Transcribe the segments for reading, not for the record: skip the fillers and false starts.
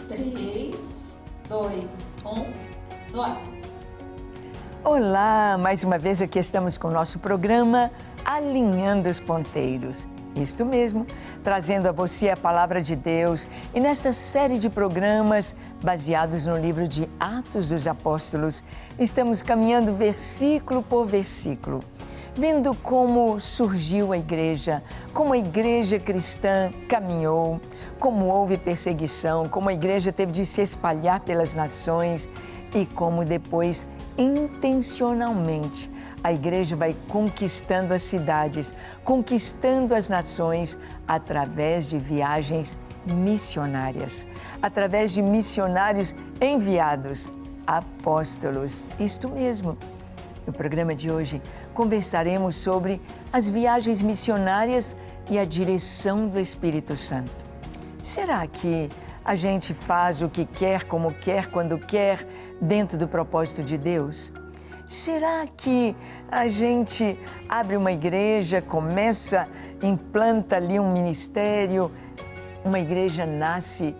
3, 2, 1, no ar. Olá, mais uma vez aqui estamos com o nosso programa Alinhando os Ponteiros. Isto mesmo, trazendo a você a Palavra de Deus e nesta série de programas baseados no livro de Atos dos Apóstolos, estamos caminhando versículo por versículo, vendo como surgiu a igreja, como a igreja cristã caminhou, como houve perseguição, como a igreja teve de se espalhar pelas nações e como depois, intencionalmente, a igreja vai conquistando as cidades, conquistando as nações através de viagens missionárias, através de missionários enviados, apóstolos. Isto mesmo. No programa de hoje, conversaremos sobre as viagens missionárias e a direção do Espírito Santo. Será que a gente faz o que quer, como quer, quando quer, dentro do propósito de Deus? Será que a gente abre uma igreja, começa, implanta ali um ministério, uma igreja nasce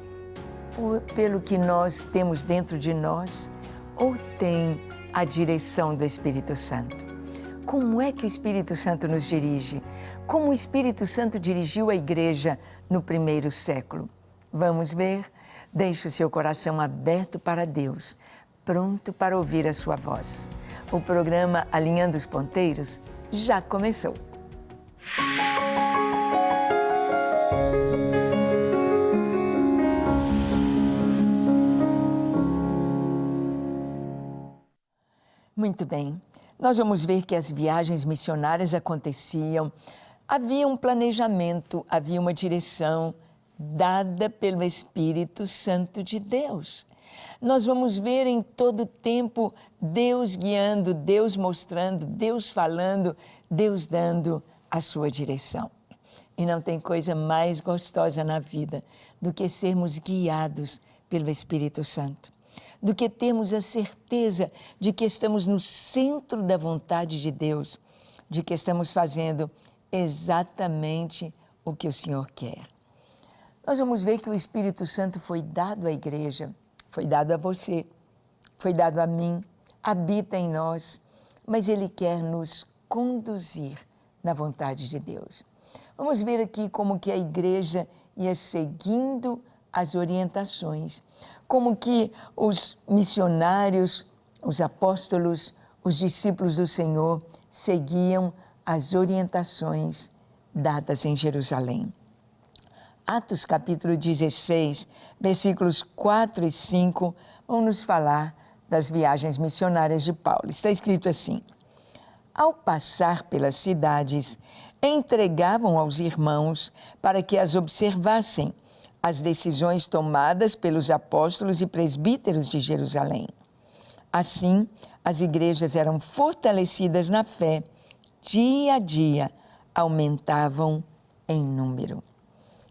pelo que nós temos dentro de nós ou tem a direção do Espírito Santo? Como é que o Espírito Santo nos dirige? Como o Espírito Santo dirigiu a igreja no primeiro século? Vamos ver? Deixe o seu coração aberto para Deus, pronto para ouvir a sua voz. O programa Alinhando os Ponteiros já começou. Muito bem, nós vamos ver que as viagens missionárias aconteciam, havia um planejamento, havia uma direção dada pelo Espírito Santo de Deus. Nós vamos ver em todo tempo Deus guiando, Deus mostrando, Deus falando, Deus dando a sua direção. E não tem coisa mais gostosa na vida do que sermos guiados pelo Espírito Santo, do que termos a certeza de que estamos no centro da vontade de Deus, de que estamos fazendo exatamente o que o Senhor quer. Nós vamos ver que o Espírito Santo foi dado à igreja, foi dado a você, foi dado a mim, habita em nós, mas Ele quer nos conduzir na vontade de Deus. Vamos ver aqui como que a igreja ia seguindo as orientações, como que os missionários, os apóstolos, os discípulos do Senhor seguiam as orientações dadas em Jerusalém. Atos capítulo 16, versículos 4 e 5, vão nos falar das viagens missionárias de Paulo. Está escrito assim: ao passar pelas cidades, entregavam aos irmãos para que as observassem, as decisões tomadas pelos apóstolos e presbíteros de Jerusalém. Assim, as igrejas eram fortalecidas na fé, dia a dia aumentavam em número.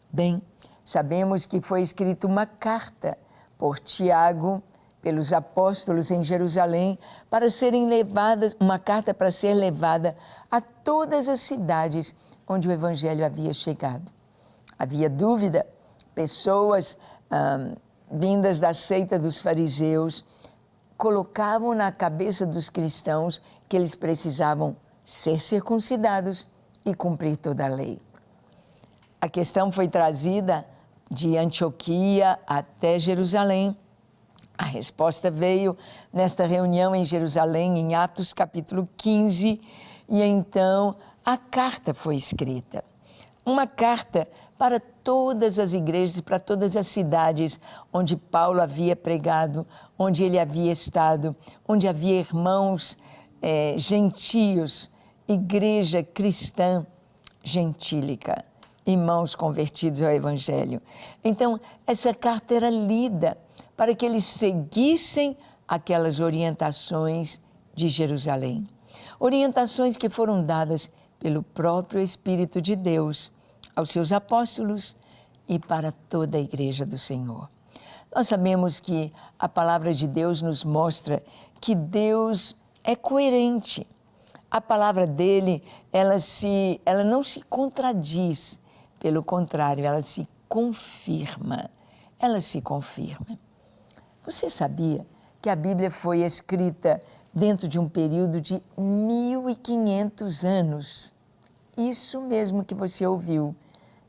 Bem, sabemos que foi escrita uma carta por Tiago, pelos apóstolos em Jerusalém, para serem levadas, uma carta para ser levada a todas as cidades onde o Evangelho havia chegado. Havia dúvida, pessoas vindas da seita dos fariseus colocavam na cabeça dos cristãos que eles precisavam ser circuncidados e cumprir toda a lei. A questão foi trazida de Antioquia até Jerusalém. A resposta veio nesta reunião em Jerusalém, em Atos capítulo 15, e então a carta foi escrita. Uma carta para todas as igrejas, para todas as cidades onde Paulo havia pregado, onde ele havia estado, onde havia irmãos gentios, igreja cristã gentílica, irmãos convertidos ao Evangelho. Então, essa carta era lida para que eles seguissem aquelas orientações de Jerusalém. Orientações que foram dadas pelo próprio Espírito de Deus aos seus apóstolos e para toda a igreja do Senhor. Nós sabemos que a palavra de Deus nos mostra que Deus é coerente. A palavra dele, ela não se contradiz, pelo contrário, ela se confirma. ela se confirma. Você sabia que a Bíblia foi escrita dentro de um período de 1500 anos? Isso mesmo que você ouviu,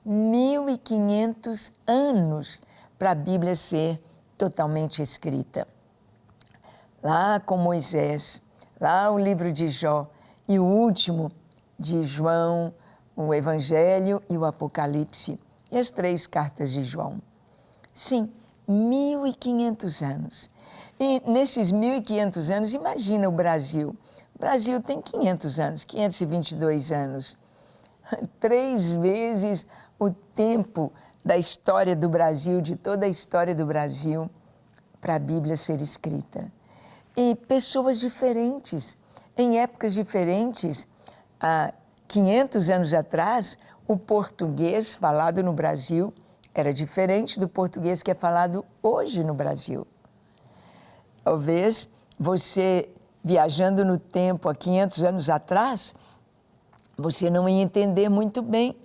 1500 anos para a Bíblia ser totalmente escrita. Lá com Moisés, lá o livro de Jó e o último de João, o Evangelho e o Apocalipse e as 3 cartas de João. Sim, 1500 anos. E nesses 1500 anos, imagina o Brasil. O Brasil tem 500 anos, 522 anos. 3 vezes o tempo da história do Brasil, de toda a história do Brasil, para a Bíblia ser escrita. E pessoas diferentes, em épocas diferentes. Há 500 anos atrás, o português falado no Brasil era diferente do português que é falado hoje no Brasil. Talvez você, viajando no tempo há 500 anos atrás, você não ia entender muito bem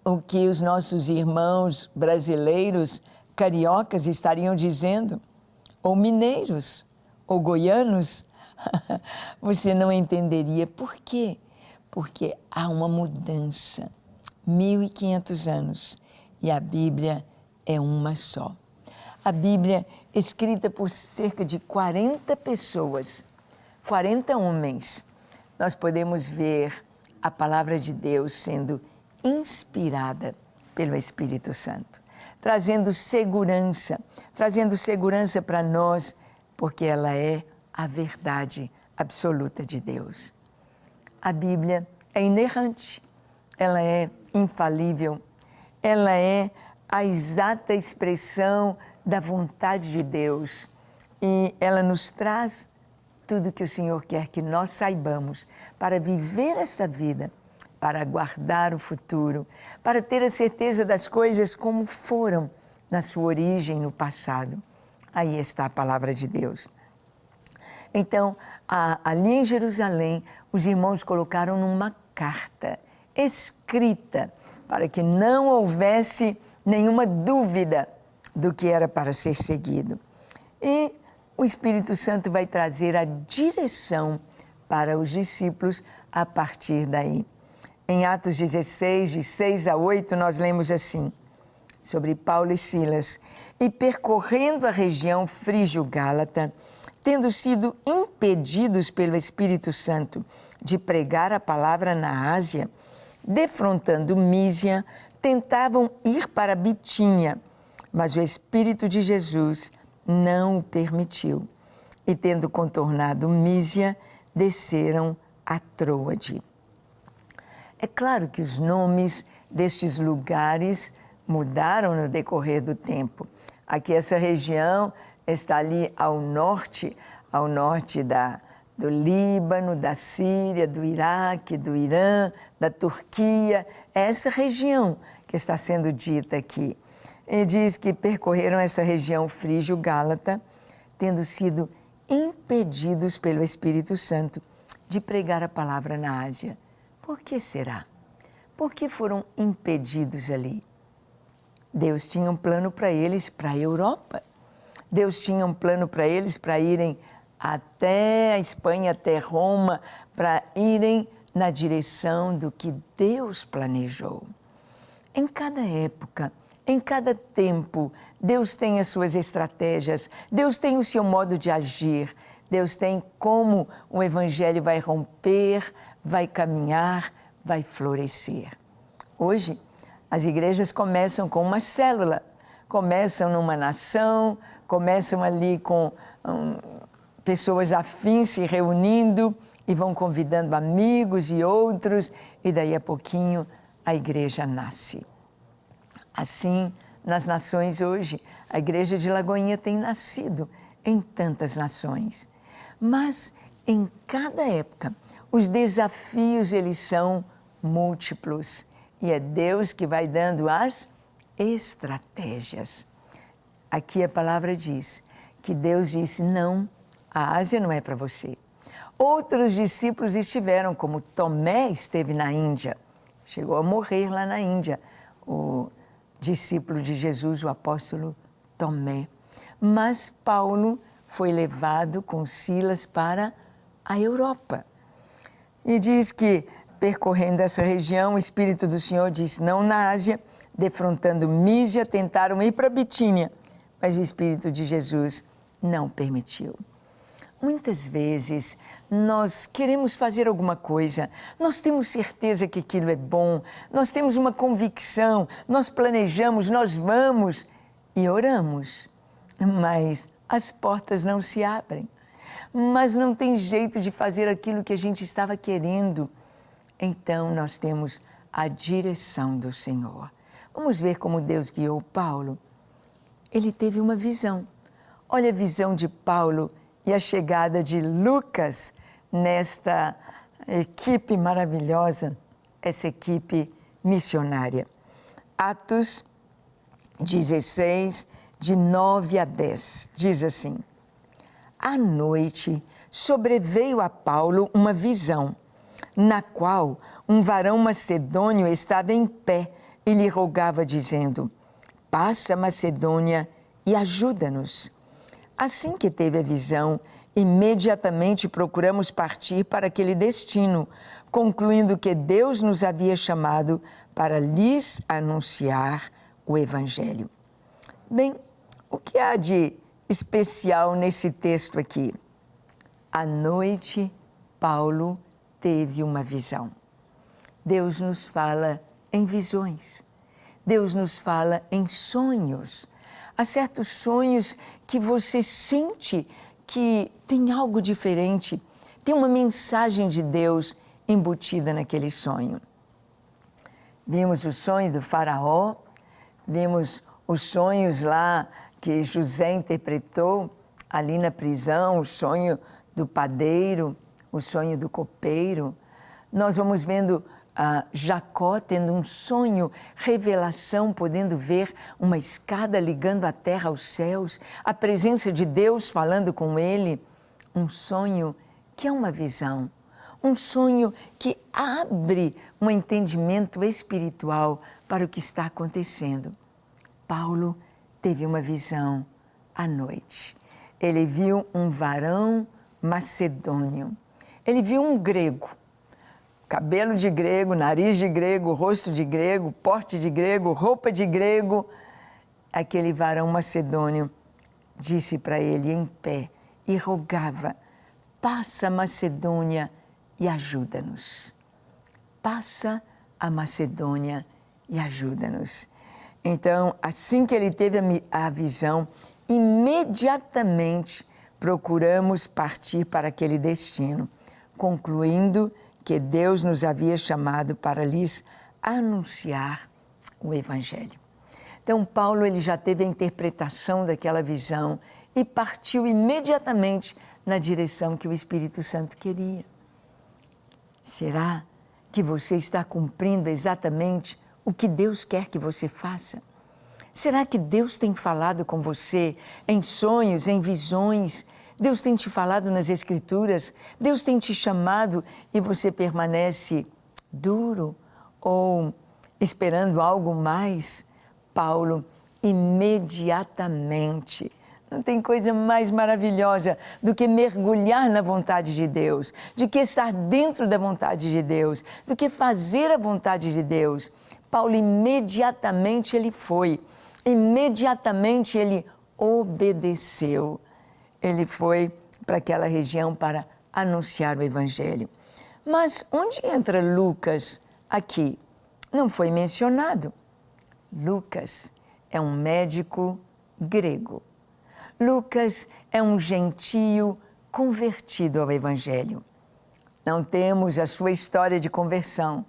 o que os nossos irmãos brasileiros, cariocas, estariam dizendo, ou mineiros, ou goianos. Você não entenderia. Por quê? Porque há uma mudança. 1500 anos. E a Bíblia é uma só. A Bíblia, escrita por cerca de 40 pessoas, 40 homens, nós podemos ver a palavra de Deus sendo inspirada pelo Espírito Santo, trazendo segurança para nós, porque ela é a verdade absoluta de Deus. A Bíblia é inerrante, ela é infalível, ela é a exata expressão da vontade de Deus e ela nos traz tudo que o Senhor quer que nós saibamos para viver esta vida, para guardar o futuro, para ter a certeza das coisas como foram na sua origem, no passado. Aí está a palavra de Deus. Então, ali em Jerusalém, os irmãos colocaram numa carta escrita para que não houvesse nenhuma dúvida do que era para ser seguido. E o Espírito Santo vai trazer a direção para os discípulos a partir daí. Em Atos 16, de 6 a 8, nós lemos assim, sobre Paulo e Silas. E percorrendo a região frígio-gálata, tendo sido impedidos pelo Espírito Santo de pregar a palavra na Ásia, defrontando Mísia, tentavam ir para Bitínia, mas o Espírito de Jesus não o permitiu. E tendo contornado Mísia, desceram a Troade. É claro que os nomes destes lugares mudaram no decorrer do tempo. Aqui essa região está ali ao norte do Líbano, da Síria, do Iraque, do Irã, da Turquia. É essa região que está sendo dita aqui. E diz que percorreram essa região frígio-gálata, tendo sido impedidos pelo Espírito Santo de pregar a palavra na Ásia. Por que será? Por que foram impedidos ali? Deus tinha um plano para eles, para a Europa. Deus tinha um plano para eles para irem até a Espanha, até Roma, para irem na direção do que Deus planejou. Em cada época, em cada tempo, Deus tem as suas estratégias, Deus tem o seu modo de agir, Deus tem como o Evangelho vai romper, vai caminhar, vai florescer. Hoje, as igrejas começam com uma célula, começam numa nação, começam ali com pessoas afins se reunindo e vão convidando amigos e outros, e daí a pouquinho a igreja nasce. Assim, nas nações hoje, a igreja de Lagoinha tem nascido em tantas nações. Mas, em cada época, os desafios, eles são múltiplos. E é Deus que vai dando as estratégias. Aqui a palavra diz que Deus disse, não, a Ásia não é para você. Outros discípulos estiveram, como Tomé esteve na Índia. Chegou a morrer lá na Índia, o discípulo de Jesus, o apóstolo Tomé. Mas Paulo foi levado com Silas para a Europa. E diz que, percorrendo essa região, o Espírito do Senhor disse, não na Ásia, defrontando Mísia, tentaram ir para Bitínia, mas o Espírito de Jesus não permitiu. Muitas vezes nós queremos fazer alguma coisa, nós temos certeza que aquilo é bom, nós temos uma convicção, nós planejamos, nós vamos e oramos, mas as portas não se abrem, mas não tem jeito de fazer aquilo que a gente estava querendo. Então nós temos a direção do Senhor. Vamos ver como Deus guiou Paulo. Ele teve uma visão. Olha a visão de Paulo e a chegada de Lucas nesta equipe maravilhosa, essa equipe missionária. Atos 16, de 9 a 10, diz assim, à noite sobreveio a Paulo uma visão, na qual um varão macedônio estava em pé e lhe rogava, dizendo, passa a Macedônia e ajuda-nos. Assim que teve a visão, imediatamente procuramos partir para aquele destino, concluindo que Deus nos havia chamado para lhes anunciar o Evangelho. Bem, o que há de especial nesse texto aqui? À noite, Paulo teve uma visão. Deus nos fala em visões. Deus nos fala em sonhos. Há certos sonhos que você sente que tem algo diferente, tem uma mensagem de Deus embutida naquele sonho. Vimos o sonho do faraó, vimos os sonhos lá que José interpretou ali na prisão, o sonho do padeiro, o sonho do copeiro. Nós vamos vendo Jacó tendo um sonho, revelação, podendo ver uma escada ligando a terra aos céus, a presença de Deus falando com ele. Um sonho que é uma visão, um sonho que abre um entendimento espiritual para o que está acontecendo. Paulo teve uma visão à noite. Ele viu um varão macedônio. Ele viu um grego. Cabelo de grego, nariz de grego, rosto de grego, porte de grego, roupa de grego. Aquele varão macedônio disse para ele em pé e rogava, passa a Macedônia e ajuda-nos. Passa a Macedônia e ajuda-nos. Então, assim que ele teve a visão, imediatamente procuramos partir para aquele destino, concluindo que Deus nos havia chamado para lhes anunciar o Evangelho. Então, Paulo ele já teve a interpretação daquela visão e partiu imediatamente na direção que o Espírito Santo queria. Será que você está cumprindo exatamente o que Deus quer que você faça? Será que Deus tem falado com você em sonhos, em visões? Deus tem te falado nas Escrituras? Deus tem te chamado e você permanece duro ou esperando algo mais? Paulo, imediatamente. Não tem coisa mais maravilhosa do que mergulhar na vontade de Deus, do que estar dentro da vontade de Deus, do que fazer a vontade de Deus. Paulo, imediatamente ele foi, imediatamente ele obedeceu. Ele foi para aquela região para anunciar o Evangelho. Mas onde entra Lucas aqui? Não foi mencionado. Lucas é um médico grego. Lucas é um gentio convertido ao Evangelho. Não temos a sua história de conversão.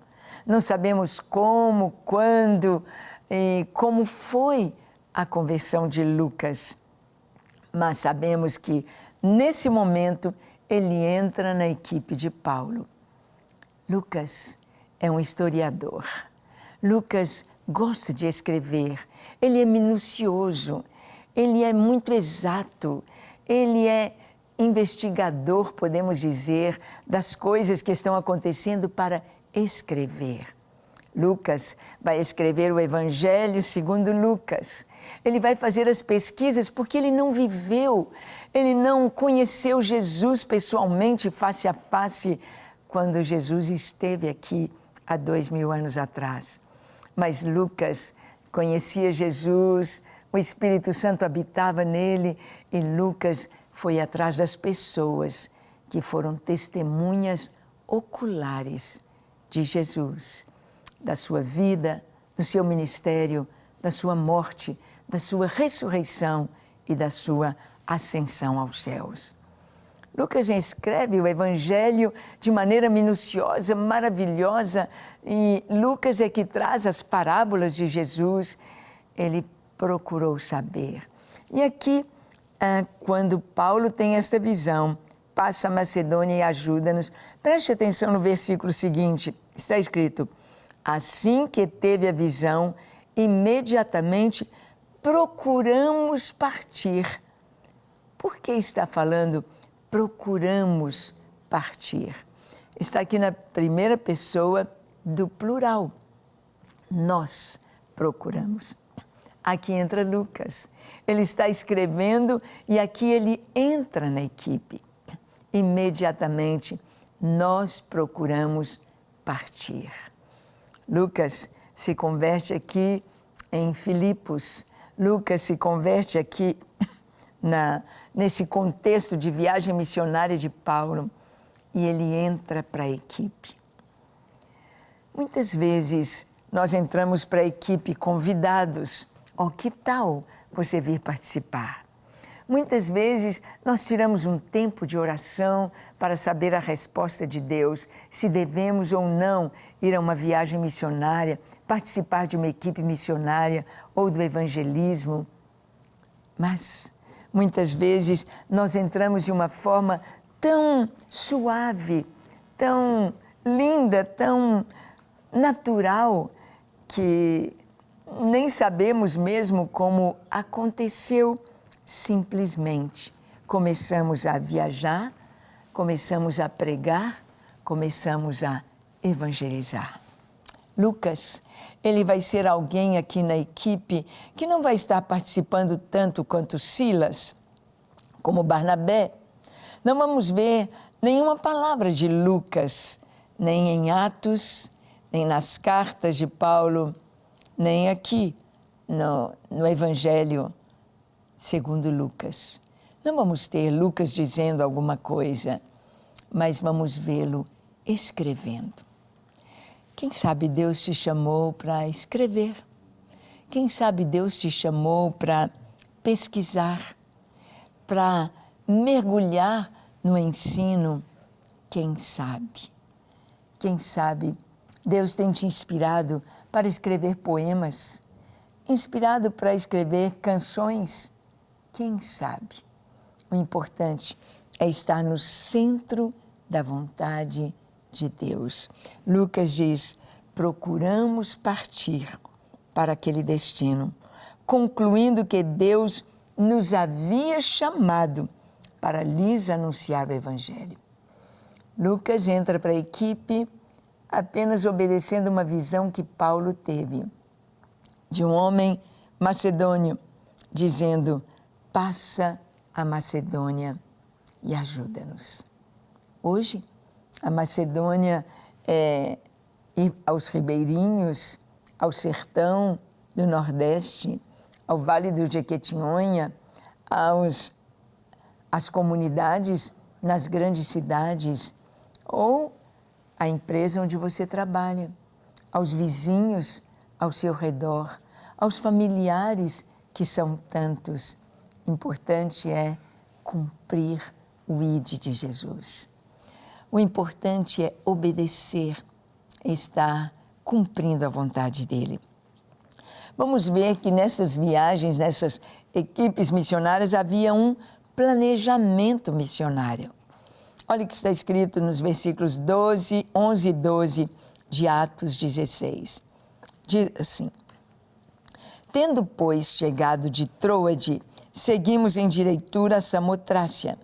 Não sabemos como, quando e como foi a conversão de Lucas. Mas sabemos que, nesse momento, ele entra na equipe de Paulo. Lucas é um historiador. Lucas gosta de escrever. Ele é minucioso. Ele é muito exato. Ele é investigador, podemos dizer, das coisas que estão acontecendo para escrever. Lucas vai escrever o Evangelho segundo Lucas. Ele vai fazer as pesquisas porque ele não viveu, ele não conheceu Jesus pessoalmente, face a face, quando Jesus esteve aqui há 2000 anos atrás. Mas Lucas conhecia Jesus, o Espírito Santo habitava nele e Lucas foi atrás das pessoas que foram testemunhas oculares de Jesus, da sua vida, do seu ministério, da sua morte, da sua ressurreição e da sua ascensão aos céus. Lucas escreve o Evangelho de maneira minuciosa, maravilhosa, e Lucas é que traz as parábolas de Jesus. Ele procurou saber. E aqui, quando Paulo tem esta visão, passa a Macedônia e ajuda-nos. Preste atenção no versículo seguinte, está escrito: assim que teve a visão, imediatamente procuramos partir. Por que está falando procuramos partir? Está aqui na primeira pessoa do plural. Nós procuramos. Aqui entra Lucas. Ele está escrevendo e aqui ele entra na equipe. Imediatamente, nós procuramos partir. Lucas se converte aqui em Filipos. Lucas se converte aqui nesse contexto de viagem missionária de Paulo e ele entra para a equipe. Muitas vezes nós entramos para a equipe convidados. Que tal você vir participar? Muitas vezes nós tiramos um tempo de oração para saber a resposta de Deus, se devemos ou não ir a uma viagem missionária, participar de uma equipe missionária ou do evangelismo. Mas muitas vezes nós entramos de uma forma tão suave, tão linda, tão natural, que nem sabemos mesmo como aconteceu. Simplesmente começamos a viajar, começamos a pregar, começamos a evangelizar. Lucas, ele vai ser alguém aqui na equipe que não vai estar participando tanto quanto Silas, como Barnabé. Não vamos ver nenhuma palavra de Lucas, nem em Atos, nem nas cartas de Paulo, nem aqui no Evangelho segundo Lucas. Não vamos ter Lucas dizendo alguma coisa, mas vamos vê-lo escrevendo. Quem sabe Deus te chamou para escrever? Quem sabe Deus te chamou para pesquisar, para mergulhar no ensino? Quem sabe? Quem sabe Deus tem te inspirado para escrever poemas, inspirado para escrever canções? Quem sabe? O importante é estar no centro da vontade de Deus. Lucas diz: procuramos partir para aquele destino, concluindo que Deus nos havia chamado para lhes anunciar o Evangelho. Lucas entra para a equipe apenas obedecendo uma visão que Paulo teve, de um homem macedônio, dizendo: passa a Macedônia e ajuda-nos. Hoje, a Macedônia é ir aos ribeirinhos, ao sertão do Nordeste, ao Vale do Jequitinhonha, às comunidades nas grandes cidades, ou à empresa onde você trabalha, aos vizinhos ao seu redor, aos familiares que são tantos. Importante é cumprir o ID de Jesus. O importante é obedecer, estar cumprindo a vontade dele. Vamos ver que nessas viagens, nessas equipes missionárias, havia um planejamento missionário. Olha o que está escrito nos versículos 11 e 12 de Atos 16. Diz assim: tendo, pois, chegado de Troade, seguimos em direitura a Samotrácia.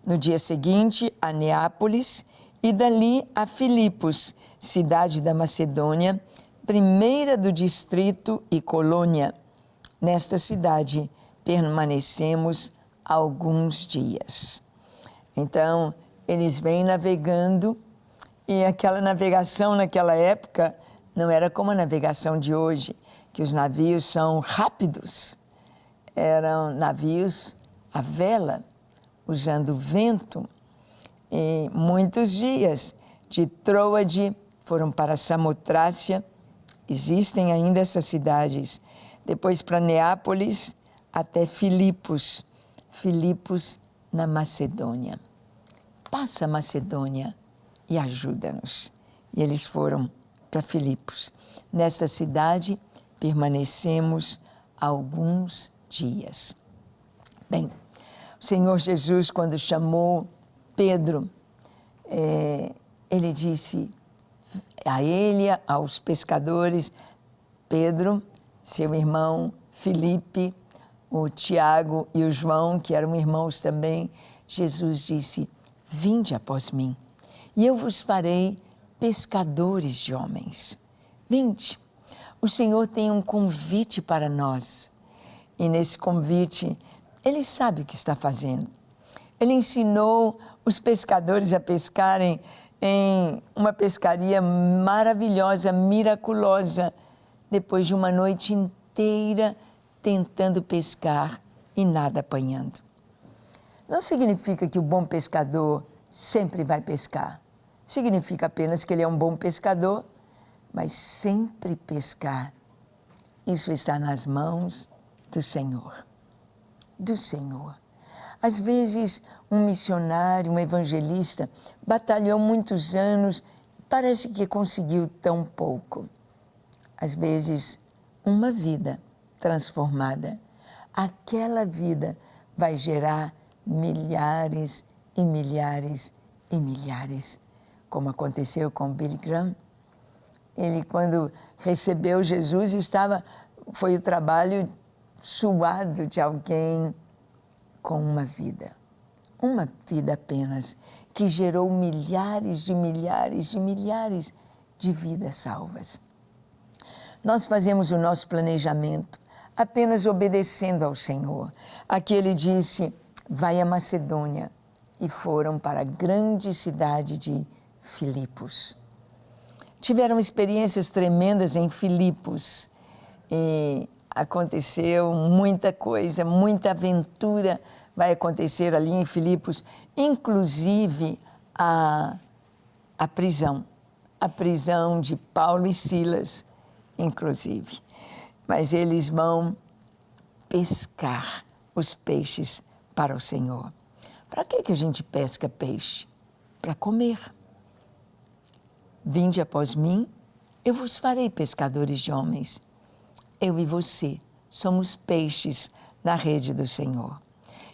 No dia seguinte, a Neápolis, e dali a Filipos, cidade da Macedônia, primeira do distrito e colônia. Nesta cidade permanecemos alguns dias. Então, eles vêm navegando, e aquela navegação naquela época não era como a navegação de hoje, que os navios são rápidos. Eram navios à vela, usando vento. E muitos dias de Troade foram para Samotrácia, existem ainda essas cidades. Depois para Neápolis, até Filipos. Filipos na Macedônia. Passa a Macedônia e ajuda-nos. E eles foram para Filipos. Nesta cidade permanecemos alguns dias. Bem, o Senhor Jesus, quando chamou Pedro, ele disse a ele, aos pescadores, Pedro, seu irmão Filipe, o Tiago e o João, que eram irmãos também, Jesus disse: vinde após mim, e eu vos farei pescadores de homens. Vinde. O Senhor tem um convite para nós. E nesse convite, Ele sabe o que está fazendo. Ele ensinou os pescadores a pescarem em uma pescaria maravilhosa, miraculosa, depois de uma noite inteira tentando pescar e nada apanhando. Não significa que o bom pescador sempre vai pescar. Significa apenas que ele é um bom pescador, mas sempre pescar. Isso está nas mãos do Senhor. Do Senhor. Às vezes, um missionário, um evangelista, batalhou muitos anos, parece que conseguiu tão pouco. Às vezes, uma vida transformada, aquela vida vai gerar milhares e milhares e milhares, como aconteceu com Billy Graham. Ele, quando recebeu Jesus, foi o trabalho suado de alguém com uma vida apenas, que gerou milhares de milhares de milhares de vidas salvas. Nós fazemos o nosso planejamento apenas obedecendo ao Senhor. Aqui ele disse, vai a Macedônia, e foram para a grande cidade de Filipos. Tiveram experiências tremendas em Filipos, e aconteceu muita coisa, muita aventura vai acontecer ali em Filipos, inclusive a prisão de Paulo e Silas, inclusive. Mas eles vão pescar os peixes para o Senhor. Para que a gente pesca peixe? Para comer. Vinde após mim, eu vos farei pescadores de homens. Eu e você somos peixes na rede do Senhor.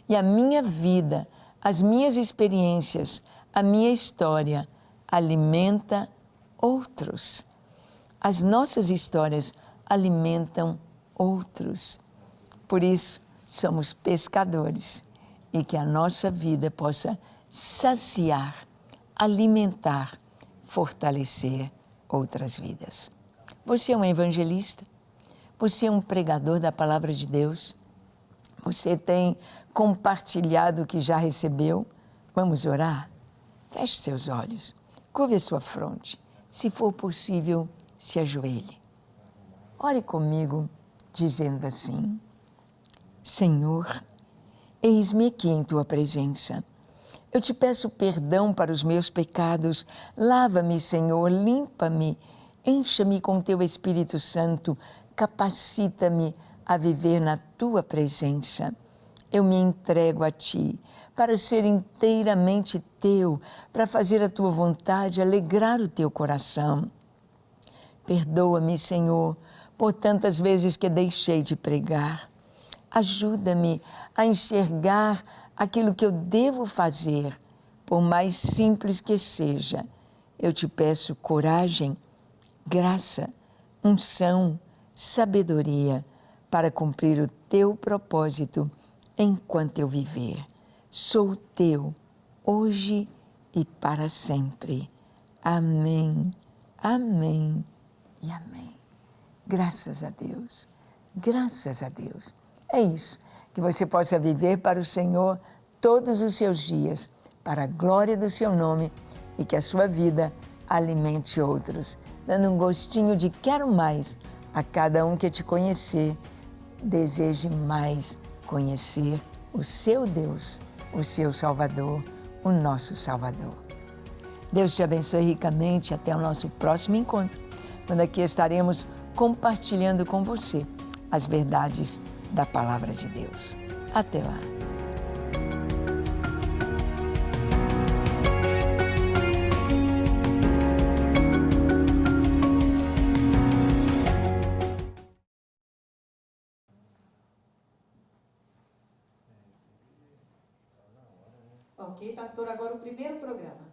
E a minha vida, as minhas experiências, a minha história alimenta outros. As nossas histórias alimentam outros. Por isso, somos pescadores e que a nossa vida possa saciar, alimentar, fortalecer outras vidas. Você é um evangelista? Você é um pregador da palavra de Deus? Você tem compartilhado o que já recebeu? Vamos orar? Feche seus olhos, curve a sua fronte. Se for possível, se ajoelhe. Ore comigo, dizendo assim: Senhor, eis-me aqui em Tua presença. Eu te peço perdão para os meus pecados. Lava-me, Senhor, limpa-me, encha-me com Teu Espírito Santo, capacita-me a viver na Tua presença. Eu me entrego a Ti para ser inteiramente Teu, para fazer a Tua vontade, alegrar o Teu coração. Perdoa-me, Senhor, por tantas vezes que deixei de pregar. Ajuda-me a enxergar aquilo que eu devo fazer, por mais simples que seja. Eu te peço coragem, graça, unção, sabedoria para cumprir o Teu propósito enquanto eu viver. Sou Teu, hoje e para sempre. Amém, amém e amém. Graças a Deus. Graças a Deus. É isso, que você possa viver para o Senhor todos os seus dias, para a glória do seu nome, e que a sua vida alimente outros, dando um gostinho de quero mais a cada um que te conhecer. Deseje mais conhecer o seu Deus, o seu Salvador, o nosso Salvador. Deus te abençoe ricamente. Até o nosso próximo encontro, quando aqui estaremos compartilhando com você as verdades da Palavra de Deus. Até lá. Ok, pastor, agora o primeiro programa.